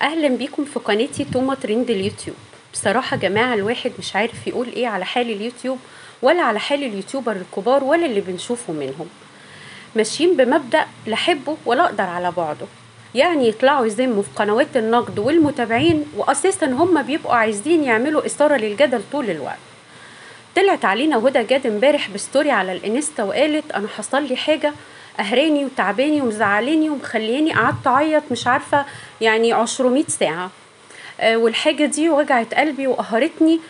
اهلا بيكم في قناتي توما ترند اليوتيوب. بصراحة يا جماعة الواحد مش عارف يقول ايه على حال اليوتيوب ولا على حال اليوتيوبر الكبار ولا اللي بنشوفه منهم. ماشيين بمبدأ لا احبه ولا اقدر على بعضه، يعني يطلعوا يذموا في قنوات النقد والمتابعين، واساسا هم بيبقوا عايزين يعملوا اثارة للجدل طول الوقت. طلعت علينا هدى جاد امبارح بستوري على الانستا وقالت انا حصل لي حاجه قهراني وتعباني ومزعلاني ومخلياني قعدت اعيط مش عارفه يعني 200 ساعه. والحاجه دي وجعت قلبي وقهرتني.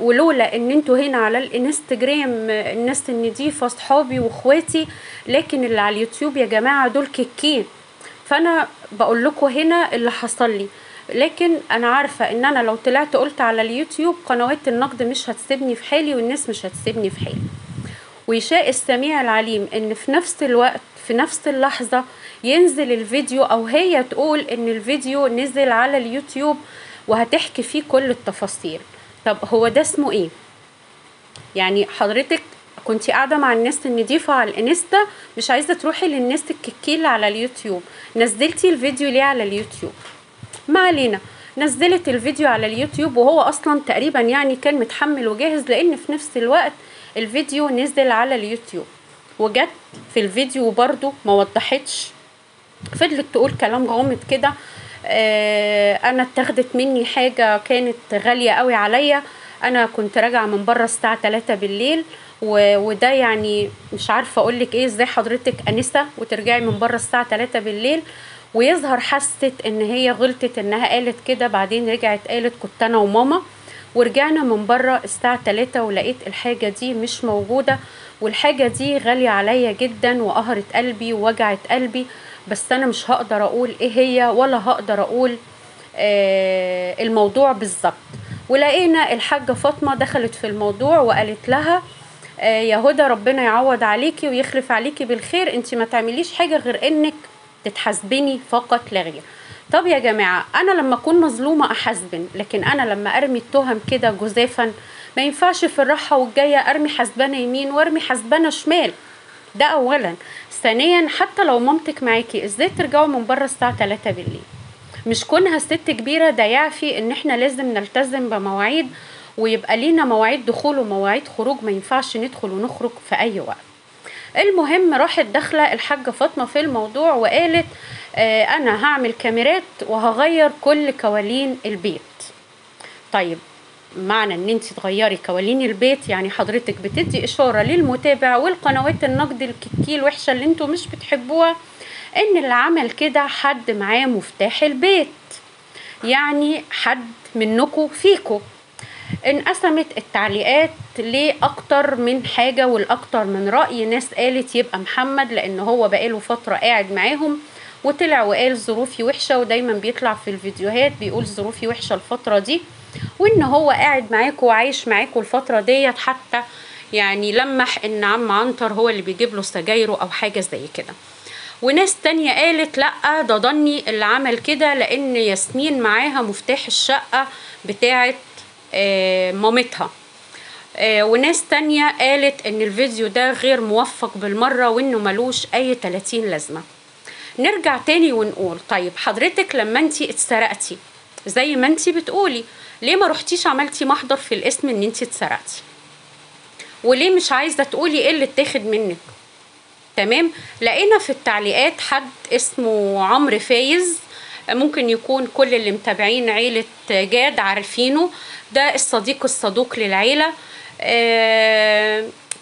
ولولا ان انتوا هنا على الانستجرام الناس النضيفه صحابي واخواتي، لكن اللي على اليوتيوب يا جماعه دول كيكين. فانا بقول لكم هنا اللي حصل لي، لكن انا عارفه ان انا لو طلعت قلت على اليوتيوب قنوات النقد مش هتسيبني في حالي والناس مش هتسيبني في حالي. ويشاء السميع العليم ان في نفس الوقت في نفس اللحظه ينزل الفيديو او هي تقول ان الفيديو نزل على اليوتيوب وهتحكي فيه كل التفاصيل. طب هو ده اسمه ايه؟ يعني حضرتك كنتي قاعده مع الناس النضيفه على الانستا، مش عايزه تروحي للناس الكيكيل على اليوتيوب، نزلتي الفيديو ليه على اليوتيوب؟ ما علينا. نزلت الفيديو على اليوتيوب وهو اصلا تقريبا يعني كان متحمل وجاهز، لان في نفس الوقت الفيديو نزل على اليوتيوب. وجت في الفيديو برضو ما وضحتش، فضلت تقول كلام غامض كده. انا اتاخدت مني حاجة كانت غالية قوي عليا، انا كنت راجعة من بره الساعة 3 بالليل، وده يعني مش عارفة اقولك ايه، ازاي حضرتك انسة وترجعي من بره الساعة 3 بالليل؟ ويظهر حست ان هي غلطت انها قالت كده، بعدين رجعت قالت كنت انا وماما ورجعنا من بره الساعة 3 ولقيت الحاجة دي مش موجودة، والحاجة دي غالية عليا جدا وقهرت قلبي ووجعت قلبي، بس انا مش هقدر اقول ايه هي ولا هقدر اقول الموضوع بالظبط. ولقينا الحاجة فاطمة دخلت في الموضوع وقالت لها يا هدى ربنا يعوض عليكي ويخلف عليكي بالخير، انت ما تعمليش حاجة غير انك تتحاسبني فقط لا غير. طب يا جماعة انا لما اكون مظلومة احاسبن، لكن انا لما ارمي التهم كده جزافا ما ينفعش في الراحة والجاية ارمي حسبانة يمين وارمي حسبانة شمال. ده اولا. ثانيا حتى لو مامتك معاكي ازاي ترجعوا من بره الساعة 3 بالليل؟ مش كونها ست كبيرة ده يعفي ان احنا لازم نلتزم بمواعيد ويبقى لينا مواعيد دخول ومواعيد خروج، ما ينفعش ندخل ونخرج في اي وقت. المهم راحت داخله الحاجه فاطمه في الموضوع وقالت انا هعمل كاميرات وهغير كل كوالين البيت. طيب، معنى ان انت تغيري كوالين البيت يعني حضرتك بتدي اشاره للمتابع والقنوات النقد الكيكي الوحشه اللي انتوا مش بتحبوها ان اللي عمل كده حد معاه مفتاح البيت، يعني حد منكم فيكم. انقسمت التعليقات لأكتر من حاجة والأكتر من رأي. ناس قالت يبقى محمد لأن هو بقاله فترة قاعد معاهم وطلع وقال ظروفي وحشة، ودايما بيطلع في الفيديوهات بيقول ظروفي وحشة الفترة دي، وإن هو قاعد معاكم وعايش معاكم الفترة ديت، حتى يعني لمح إن عم عنتر هو اللي بيجيب له سجايره أو حاجة زي كده. وناس تانية قالت لأ ده ضني اللي عمل كده لأن ياسمين معاها مفتاح الشقة بتاعت مامتها. وناس تانية قالت ان الفيديو ده غير موفق بالمرة وانه ملوش اي 30 لازمة. نرجع تاني ونقول طيب حضرتك لما انتي اتسرقتي زي ما انتي بتقولي، ليه ما رحتيش عملتي محضر في الاسم ان انتي اتسرقتي؟ وليه مش عايزة تقولي ايه اللي اتاخد منك؟ تمام. لقينا في التعليقات حد اسمه عمرو فايز، ممكن يكون كل اللي متابعين عيلة جاد عارفينه، ده الصديق الصدوق للعيلة.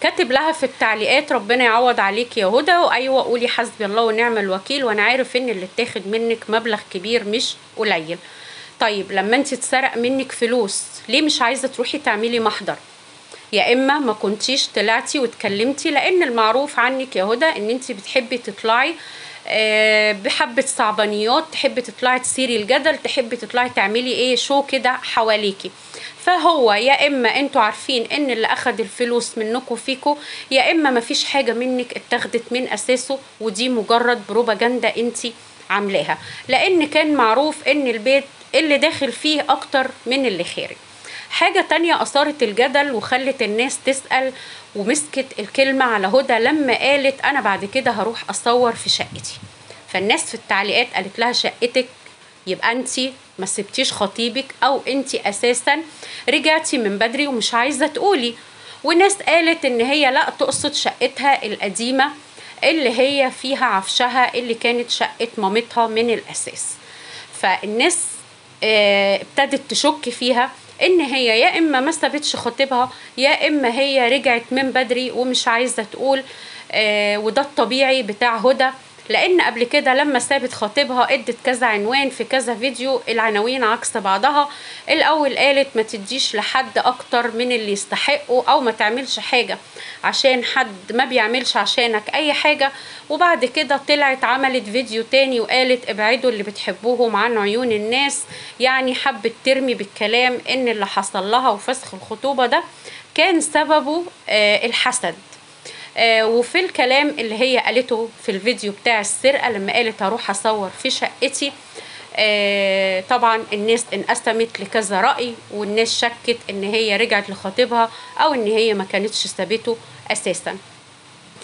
كاتب لها في التعليقات ربنا يعوض عليك يا هدى، وايوه قولي حسبي الله ونعم الوكيل، وانا عارف ان اللي اتاخد منك مبلغ كبير مش قليل. طيب لما انت اتسرق منك فلوس ليه مش عايزة تروحي تعملي محضر؟ يا اما ما كنتيش طلعتي واتكلمتي، لان المعروف عنك يا هدى ان انت بتحبي تطلعي بحبة صعبانيات، تحبي تطلعي تثيري الجدل، تحبي تطلعي تعملي ايه شو كده حواليكي. فهو يا اما انتوا عارفين ان اللي اخد الفلوس منكم فيكم، يا اما مفيش حاجة منك اتاخدت من اساسه، ودي مجرد بروباجندا انتي عاملاها، لان كان معروف ان البيت اللي داخل فيه اكتر من اللي خارج. حاجة تانية أثارت الجدل وخلت الناس تسأل، ومسكت الكلمة على هدى لما قالت أنا بعد كده هروح أصور في شقتي. فالناس في التعليقات قالت لها شقتك يبقى انت ما سبتيش خطيبك، او انت اساسا رجعتي من بدري ومش عايزه تقولي. وناس قالت ان هي لا تقصد شقتها القديمه اللي هي فيها عفشها اللي كانت شقه مامتها من الاساس. فالناس ابتدت تشك فيها ان هي يا اما ما سابتش خطيبها، يا اما هي رجعت من بدري ومش عايزه تقول. وده الطبيعي بتاع هدى، لان قبل كده لما سابت خطيبها ادت كذا عنوان في كذا فيديو، العناوين عكس بعضها. الاول قالت ما تديش لحد اكتر من اللي يستحقه، او ما تعملش حاجه عشان حد ما بيعملش عشانك اي حاجه. وبعد كده طلعت عملت فيديو تاني وقالت ابعدوا اللي بتحبوهم عن عيون الناس، يعني حبت ترمي بالكلام ان اللي حصل لها وفسخ الخطوبه ده كان سببه الحسد. وفي الكلام اللي هي قالته في الفيديو بتاع السرقة لما قالت هروح أصور في شقتي، طبعا الناس انقسمت لكذا رأي، والناس شكت ان هي رجعت لخطيبها او ان هي ما كانتش سابته اساسا.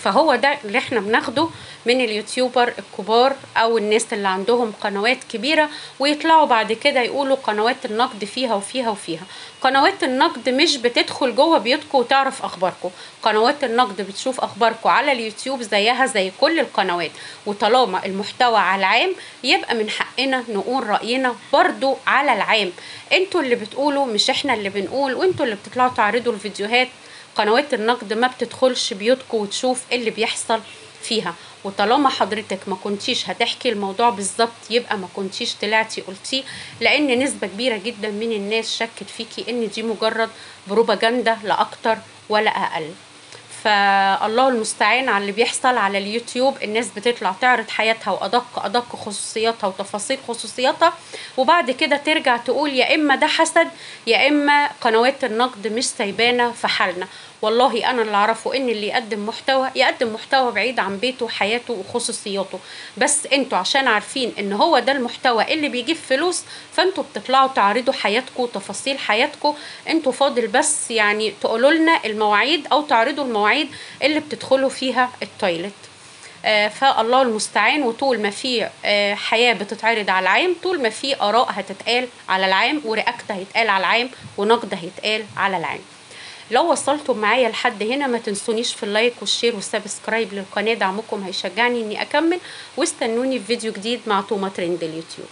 فهو ده اللي احنا بناخده من اليوتيوبر الكبار او الناس اللي عندهم قنوات كبيرة، ويطلعوا بعد كده يقولوا قنوات النقد فيها وفيها وفيها. قنوات النقد مش بتدخل جوه بيوتكم وتعرف اخباركم، قنوات النقد بتشوف اخباركم على اليوتيوب زيها زي كل القنوات، وطالما المحتوى على العام يبقى من حقنا نقول رأينا برضو على العام. انتوا اللي بتقولوا مش احنا اللي بنقول، وانتوا اللي بتطلعوا تعرضوا الفيديوهات. قنوات النقد ما بتدخلش بيوتكم وتشوف اللي بيحصل فيها، وطالما حضرتك ما كنتيش هتحكي الموضوع بالظبط يبقى ما كنتيش طلعتي قلتيه، لان نسبة كبيرة جدا من الناس شكت فيكي ان دي مجرد بروباجندا لا اكتر ولا اقل. فالله المستعان على اللي بيحصل على اليوتيوب. الناس بتطلع تعرض حياتها وأدق خصوصياتها وتفاصيل خصوصياتها، وبعد كده ترجع تقول يا إما ده حسد يا إما قنوات النقد مش سايبانا في حالنا. والله أنا اللي أعرفه إن اللي يقدم محتوى بعيد عن بيته وحياته وخصوصياته، بس انتوا عشان عارفين إن هو ده المحتوى اللي بيجيب فلوس فانتوا بتطلعوا تعرضوا حياتكم وتفاصيل حياتكم. انتوا فاضل بس يعني تقولوا لنا المواعيد أو تعرضوا المواعيد اللي بتدخلوا فيها التويلت. فالله المستعان. وطول ما في حياة بتتعرض على العام، طول ما في آراء هتتقال على العام، ورياكت هيتقال على العام، ونقد هيتقال على العام. لو وصلتم معايا لحد هنا ما تنسونيش في اللايك والشير والسبسكرايب للقناة، دعمكم هيشجعني اني اكمل. واستنوني في فيديو جديد مع توما ترند اليوتيوب.